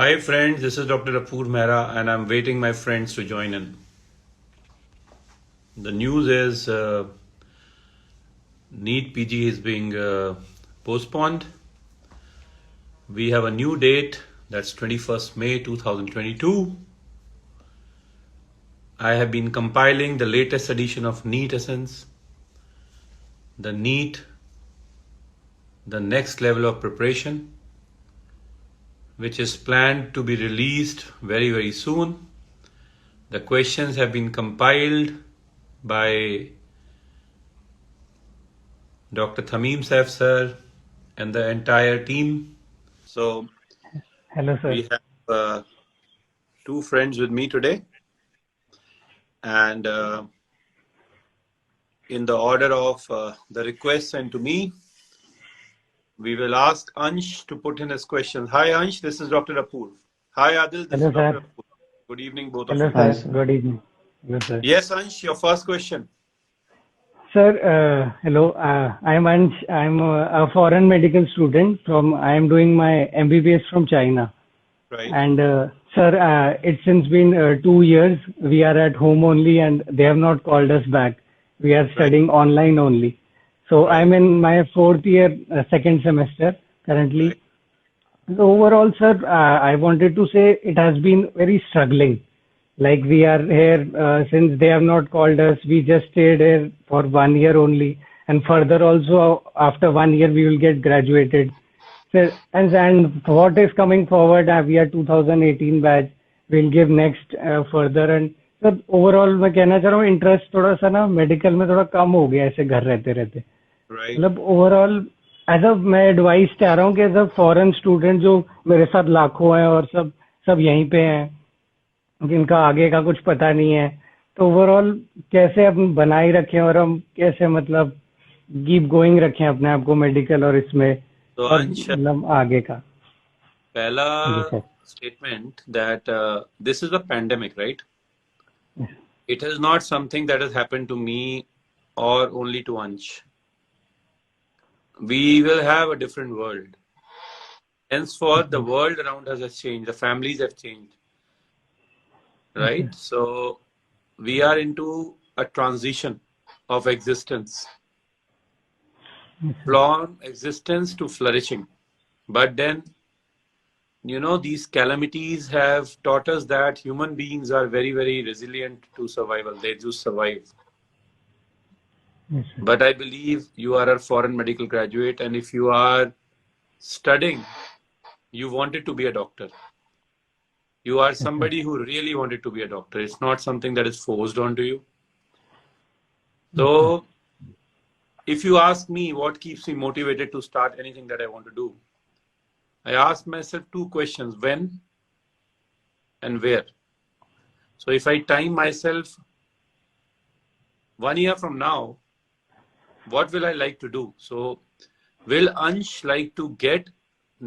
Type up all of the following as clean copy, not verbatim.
Hi friends, this is Dr. Apurv Mehra and I'm waiting my friends to join in. The news is NEET PG is being postponed. We have a new date, that's 21st May 2022. I have been compiling the latest edition of NEET Essence, the NEET, the next level of preparation, which is planned to be released very, very soon. The questions have been compiled by Dr. Thameem Saif sir and the entire team. So Hello, sir. we have two friends with me today, and in the order of the request sent to me, we will ask Ansh to put in his questions. Hi Ansh, this is Dr. Apurv. Hi Adil, this Hello, is Dr. sir. Apurv. Good evening, both Hello, of you. sir. Good evening. Hello, sir. Yes, Ansh, your first question. Sir, hello. I'm Ansh. I'm a foreign medical student I am doing my MBBS from China. Right. And sir, it's since been 2 years. We are at home only and they have not called us back. We are studying online only. So Right. I'm in my fourth year, second semester currently. Right. So overall, sir, I wanted to say it has been very struggling. Like we are here since they have not called us. We just stayed here for 1 year only, and further also after 1 year we will get graduated. So, and what is coming forward? We are 2018 batch. We'll give next further. And sir, overall मैं कहना चाह रहा हूँ interest थोड़ा सा ना medical में थोड़ा कम हो गया ऐसे घर रहते रहते. Right. मतलब ओवरऑल एज अ मैं एडवाइस चाह रहा हूँ कि एज अ फॉरेन स्टूडेंट जो मेरे साथ लाखों हैं और सब सब यहीं पे हैं जिनका आगे का कुछ पता नहीं है, तो ओवरऑल कैसे अपन बनाए रखें और हम कैसे मतलब कीप गोइंग रखें अपने आप को मेडिकल और इसमें तो और अंश, मतलब आगे का. पहला जी sir. statement that this is a pandemic, right? It is not something that has happened to me or only to Ansh. We will have a different world. Henceforth, the world around us has changed. The families have changed, right? So we are into a transition of existence from existence to flourishing. But then, you know, these calamities have taught us that human beings are very, very resilient to survival. They just survive. Yes, sir. But I believe you are a foreign medical graduate, and if you are studying, you wanted to be a doctor. You are somebody who really wanted to be a doctor. It's not something that is forced onto you. So, if you ask me what keeps me motivated to start anything that I want to do, I ask myself two questions: when and where. So if I time myself 1 year from now, what will I like to do? So will Ansh like to get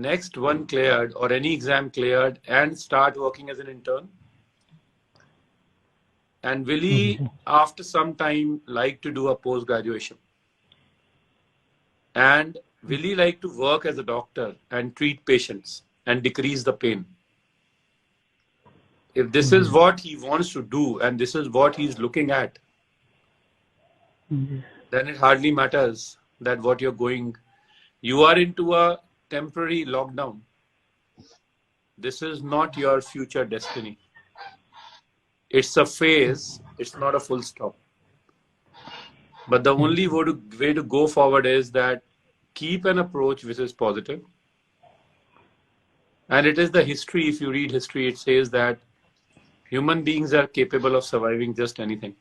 next one cleared or any exam cleared and start working as an intern? And will he, after some time, like to do a post-graduation? And will he like to work as a doctor and treat patients and decrease the pain? If this is what he wants to do and this is what he's looking at, then it hardly matters that what you're going. You are into a temporary lockdown. This is not your future destiny. It's a phase. It's not a full stop. But the only way to go forward is that keep an approach which is positive. And it is the history. If you read history, it says that human beings are capable of surviving just anything.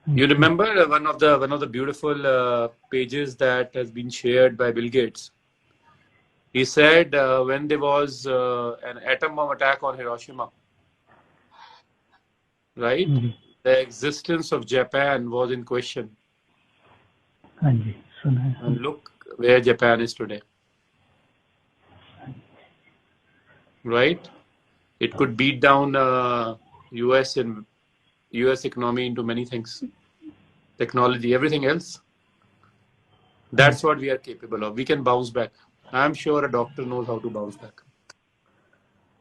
You remember one of the beautiful pages that has been shared by Bill Gates. He said when there was an atom bomb attack on Hiroshima, right? The existence of Japan was in question. हाँ जी, सुना है. And look where Japan is today. Right? It could beat down US and US economy into many things. Technology, everything else. That's what we are capable of. We can bounce back. I'm sure a doctor knows how to bounce back.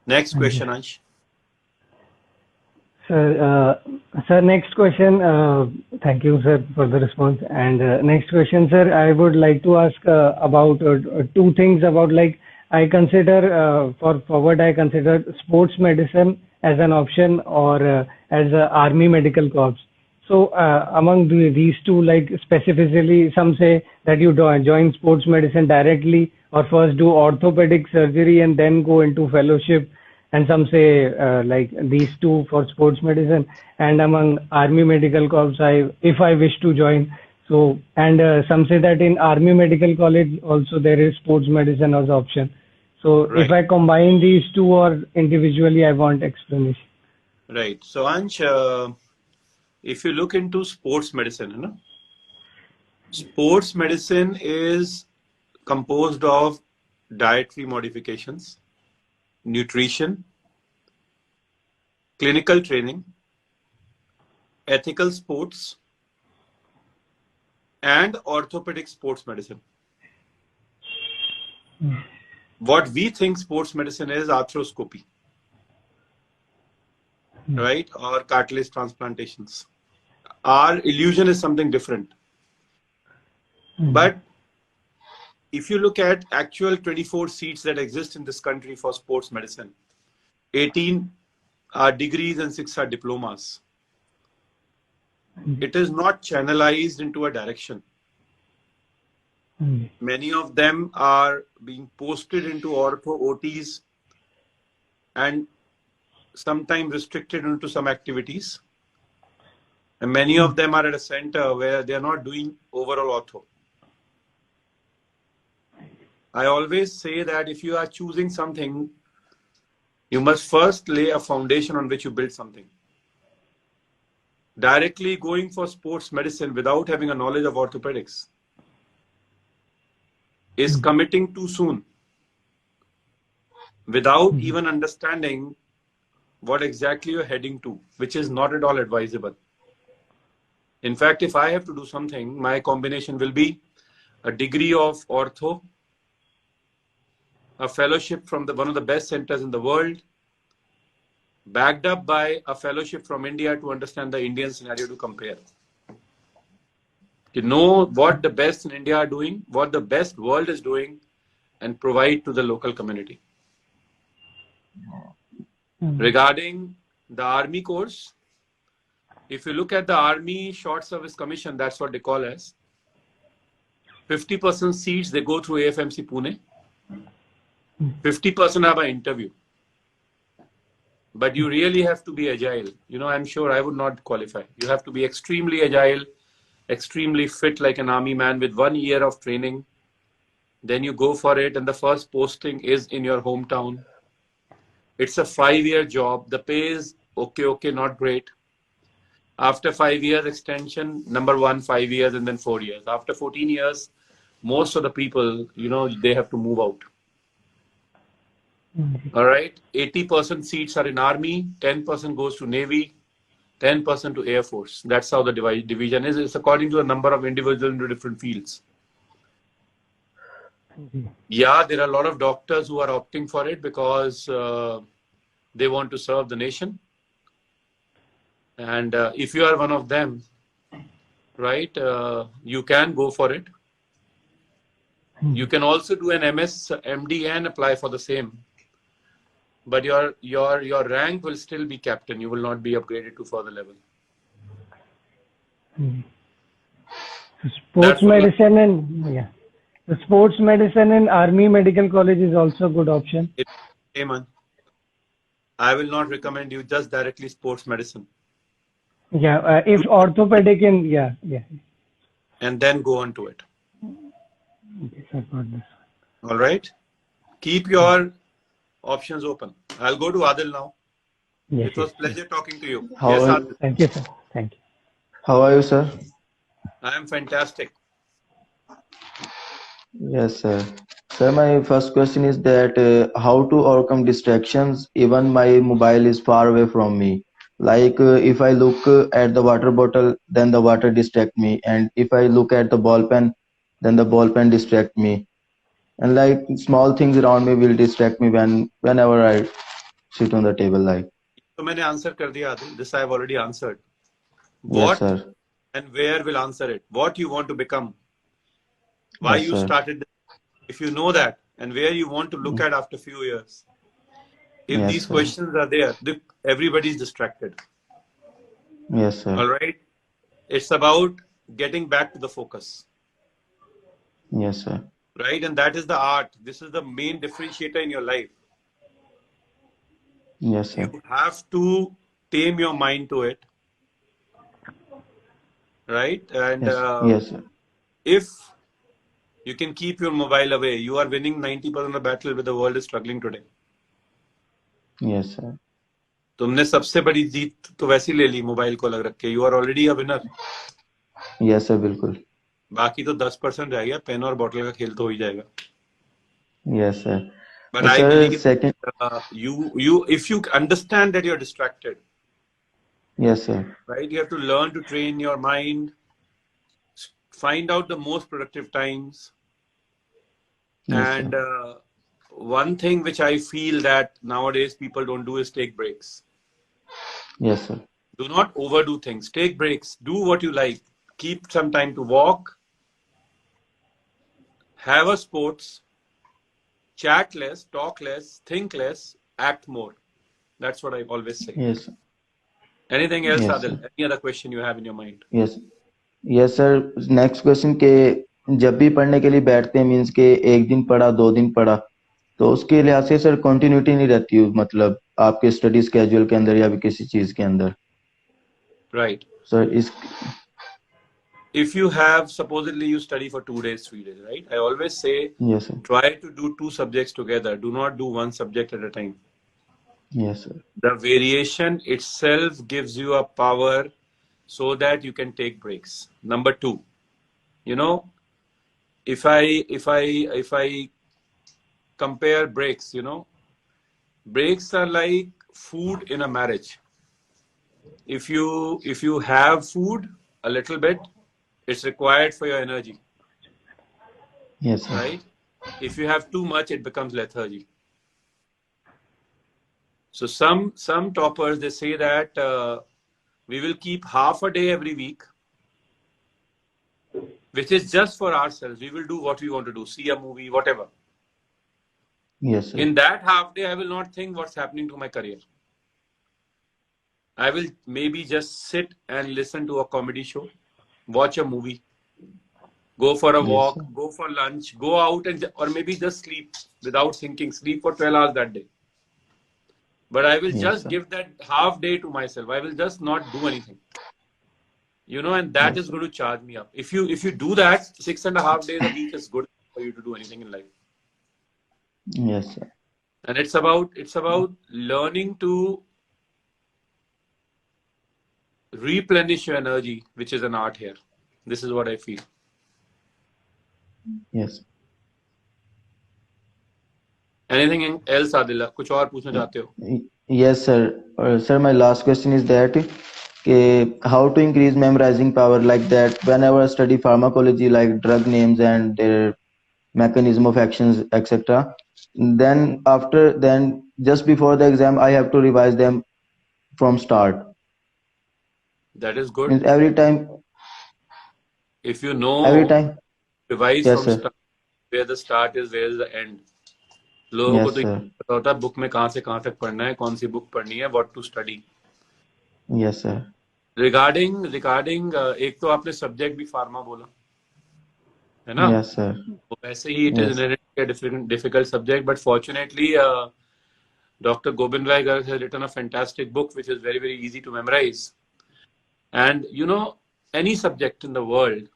Next Thank you. question, Ansh. Sir, next question. Thank you, sir, for the response. And next question, sir, I would like to ask about two things about like I consider for forward, I consider sports medicine as an option or as a army medical corps. So among these two, like specifically, some say that you join sports medicine directly or first do orthopedic surgery and then go into fellowship, and some say like these two for sports medicine. And among army medical corps, if I wish to join, so and some say that in army medical college also there is sports medicine as option. So if Right. I combine these two or individually, I want explanation. Right. So, Ansh, if you look into sports medicine, sports medicine is composed of dietary modifications, nutrition, clinical training, ethical sports, and orthopedic sports medicine. What we think sports medicine is arthroscopy, right? Or cartilage transplantations. Our illusion is something different. But if you look at actual 24 seats that exist in this country for sports medicine, 18 are degrees and 6 are diplomas. It is not channelized into a direction. Many of them are being posted into ortho OTs and sometimes restricted into some activities. And many of them are at a center where they are not doing overall ortho. I always say that if you are choosing something, you must first lay a foundation on which you build something. Directly going for sports medicine without having a knowledge of orthopedics is committing too soon, without even understanding what exactly you're heading to, which is not at all advisable. In fact, if I have to do something, my combination will be a degree of ortho, a fellowship from one of the best centers in the world, backed up by a fellowship from India to understand the Indian scenario to compare. To know what the best in India are doing, what the best world is doing, and provide to the local community. Regarding the army course, if you look at the Army Short Service Commission, that's what they call as, 50% seats, they go through AFMC Pune. 50% have an interview. But you really have to be agile. I'm sure I would not qualify. You have to be extremely agile, extremely fit like an army man with 1 year of training. Then you go for it, and the first posting is in your hometown. It's a 5-year job. The pay is okay, not great. After 5 years extension, number 1, 5 years, and then 4 years. After 14 years, most of the people, they have to move out. All right. 80% seats are in Army, 10% goes to Navy, 10% to Air Force. That's how the division is. It's according to the number of individuals into different fields. Yeah, there are a lot of doctors who are opting for it because they want to serve the nation. And if you are one of them, right, you can go for it. You can also do an MS, MD and apply for the same. But your rank will still be captain. You will not be upgraded to further level. Sports medicine and the sports medicine and Army Medical College is also a good option. Hey man, I will not recommend you just directly sports medicine. Yeah, if orthopedic and yeah. And then go on to it. Okay, so I got this. All right. Keep your options open. I'll go to Adil now. Yes, it was pleasure talking to you. Yes, Adil. Thank you, sir. Thank you. How are you, sir? I am fantastic. Yes, sir. Sir, my first question is that how to overcome distractions even my mobile is far away from me. Like if I look at the water bottle, then the water distract me, and if I look at the ball pen, then the ball pen distract me, and like small things around me will distract me whenever I sit on the table like. तो मैंने answer कर दिया Adil. This I have already answered. Yes, What sir. and where will answer it. What you want to become. Why Yes, you sir. started. If you know that, and where you want to look at after few years. If Yes, these sir. questions are there, everybody is distracted. Yes, sir. All right. It's about getting back to the focus. Yes, sir. Right. And that is the art. This is the main differentiator in your life. Yes, sir. You have to tame your mind to it. Right. And Yes. Yes, sir. if you can keep your mobile away, you are winning 90% of the battle where the world is struggling today. Yes, sir. तुमने सबसे बड़ी जीत तो वैसी ले ली mobile को अलग रख के. You are already a winner. Yes, sir. बिल्कुल. बाकी तो 10% रह गया. पेन और बॉटल का खेल तो हो ही जाएगा. Yes, sir. But I Sir, believe second. if you understand that you're distracted, Yes, sir. right? You have to learn to train your mind, find out the most productive times. Yes, And sir. one thing which I feel that nowadays people don't do is take breaks. Yes, sir. Do not overdo things. Take breaks. Do what you like. Keep some time to walk. Have a sports. Chat less, talk less, think less, act more. That's what I always say. Yes, sir. Anything else, Yes, Adil? sir. Any other question you have in your mind? Yes. Yes, sir. Next question के जब भी पढ़ने के लिए बैठते हैं means के एक दिन पढ़ा 2 दिन पढ़ा तो उसके लिहाज से सर कंटिन्यूटी नहीं रहती मतलब आपके स्टडी स्केड्यूल के अंदर या भी किसी चीज के अंदर. Right. सर इस If you have, supposedly you study for 2 days, 3 days, right? I always say, yes, sir. try to do 2 subjects together. Do not do 1 subject at a time. Yes, sir. The variation itself gives you a power so that you can take breaks. Number 2, you know, if I compare breaks, you know, breaks are like food in a marriage. If you have food a little bit, it's required for your energy. Yes, sir. Right? If you have too much, it becomes lethargy. So some toppers, they say that we will keep half a day every week, which is just for ourselves. We will do what we want to do, see a movie, whatever. Yes, sir. In that half day, I will not think what's happening to my career. I will maybe just sit and listen to a comedy show, watch a movie, go for a walk, sir. go for lunch, go out or maybe just sleep without thinking, sleep for 12 hours that day. But I will Yes, just sir. give that half day to myself. I will just not do anything. You know, and that Yes, is sir. going to charge me up. If you do that, 6.5 days a week is good for you to do anything in life. Yes, sir. And it's about learning to replenish your energy, which is an art here. This is what I feel. Yes. Anything else, Adila? कुछ और पूछना चाहते हो? Yes, sir. Sir, my last question is that how to increase memorizing power like that whenever I study pharmacology like drug names and their mechanism of actions, etc. Then just before the exam, I have to revise them from start. That is good. Means every time. If you know, Every time. revise Yes, from sir. start, where the start is, where is the end. लोगों को Yes, तो sir. पता होता है book में कहाँ से कहाँ तक पढ़ना है, कौन सी बुक पढ़नी है, what to study. Yes, sir. Regarding एक तो आपने सब्जेक्ट भी फार्मा बोला है ना? Yes, sir. तो वैसे ही it is Yes. inherently a difficult subject, but fortunately Dr. Gobind Rai Garg has written a fantastic book which is very, very easy to memorize. And you know, any subject in the world,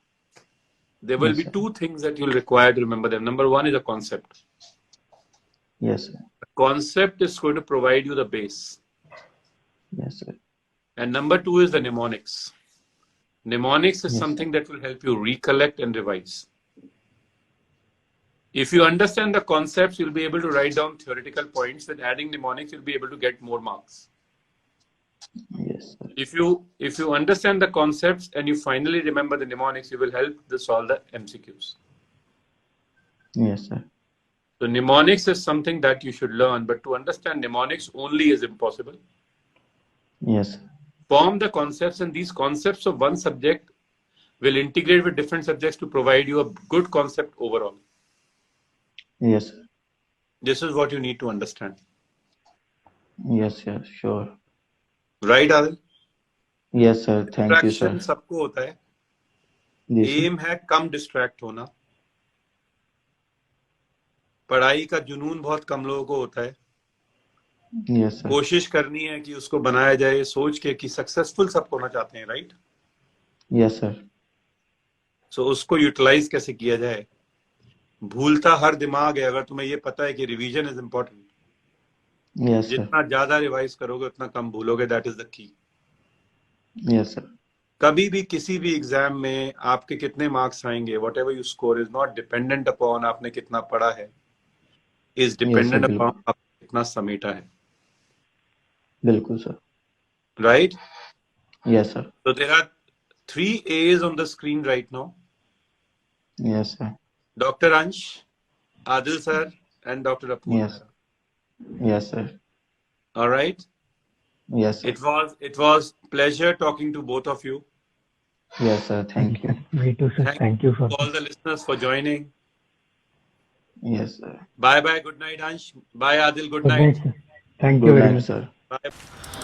there will Yes, be sir. 2 things that you'll require to remember them. Number 1 is a concept. Yes, sir. The concept is going to provide you the base. Yes, sir. And number 2 is the mnemonics. Mnemonics is Yes, something that will help you recollect and revise. If you understand the concepts, you'll be able to write down theoretical points. With adding mnemonics, you'll be able to get more marks. Yes, sir. If you understand the concepts and you finally remember the mnemonics, you will help to solve the MCQs. Yes, sir. So mnemonics is something that you should learn, but to understand mnemonics only is impossible. Yes. Form the concepts, and these concepts of one subject will integrate with different subjects to provide you a good concept overall. Yes. This is what you need to understand. Yes, yes, sure. Right, Adil? Yes, sir. Thank you, sir. Distraction सबको होता है. Yes, sir. M है कम distract होना. पढ़ाई का जुनून बहुत कम लोगों को होता है. Yes, sir. कोशिश करनी है कि उसको बनाया जाए सोच के कि सक्सेसफुल सब होना चाहते हैं, राइट? Yes, sir. सो उसको यूटिलाइज कैसे किया जाए? भूलता हर दिमाग है. अगर तुम्हें ये पता है कि revision is important, Yes, sir. जितना ज्यादा रिवाइज करोगे उतना कम भूलोगे. That is the key. Yes, sir. कभी भी किसी भी एग्जाम में आपके कितने मार्क्स आएंगे, what ever you score is not dependent upon आपने कितना पढ़ा है, इज Yes, sir. डिपेंडेंट बिल्कुल. अपॉन आपने कितना समेटा है. बिल्कुल, sir. Right? Yes, sir. So there are 3 A's on the screen right now. Yes, sir. Dr. Ansh, Adil sir, and Dr. Apurv Yes. Mehra. Yes, sir. All right. Yes, sir. It was pleasure talking to both of you. Yes, sir. Thank you. Me too, sir. Thank you for all the listeners for joining. Yes, sir. Bye bye. Good night, Ansh. Bye, Adil. Good Good night. night, sir. Thank you Good very night, much. sir. Bye.